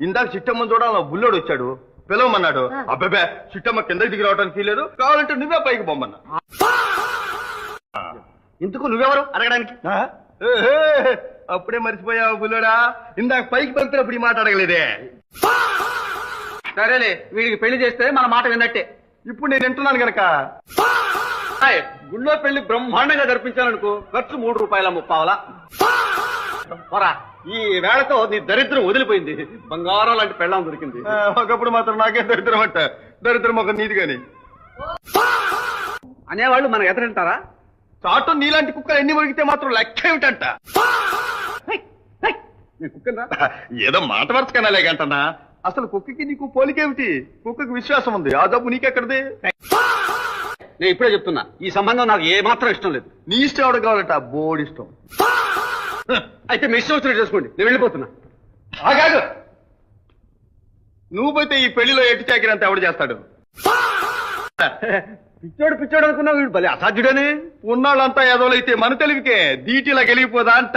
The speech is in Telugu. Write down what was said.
ఇందాక చిట్టమ్మ చూడాలి బుల్లోడు వచ్చాడు, పిలవమన్నాడు. అబ్బాబే చిట్టమ్మ కిందకి దిగి రావడానికి లేదు, కావాలంటే నువ్వే పైకి బొమ్మన్నా. ఇందుకు నువ్వెవరు అడగడానికి? అప్పుడే మర్చిపోయావు బుల్లోడా, ఇందాక పైకి పంపినప్పుడు ఈ మాట అడగలేదే. సరేలే, వీడికి పెళ్లి చేస్తే మన మాట విన్నట్టే. ఇప్పుడు నేను వింటున్నాను గనక. గుళ్ళో పెళ్లి బ్రహ్మాండంగా జరిపించాలనుకో, ఖర్చు 3 రూపాయల 30. పోరా, ఈ వేళతో నీ దరిద్రం వదిలిపోయింది. బంగారం లాంటి పెళ్ళాం దొరికింది. ఒకప్పుడు మాత్రం నాకే దరిద్రం అంట. దరిద్రం ఒక నీది గాని అనేవాళ్ళు మన ఎదురంటారా? చాటు నీలాంటి కుక్కలు ఎన్ని మురిగితే మాత్రం లెక్క ఏమిటంట. ఏదో మాట వరుసకన్నా లేకంటన్నా. అసలు కుక్కకి నీకు పోలికేమిటి? కుక్కకి విశ్వాసం ఉంది, ఆ జబ్బు నీకెక్కడిది? నేను ఇప్పుడే చెప్తున్నా, ఈ సంబంధం నాకు ఏ మాత్రం ఇష్టం లేదు. నీ ఇష్టం ఎవడ కావాలట? బోర్డు ఇష్టం. అయితే మీ ఇష్టం వచ్చినట్టు చేసుకోండి, నేను వెళ్ళిపోతున్నా. ఆగాదు, నువ్వు పోతే ఈ పెళ్లిలో ఎట్టి చాకిరంతా ఎవడు చేస్తాడు? పిచ్చోడు అనుకున్నావు, వీడు భలే అసాధ్యుడని. ఉన్నాళ్ళంతా ఎదవలైతే మన తెలుగుకే దీటిలా గెలిగిపోదా అంట.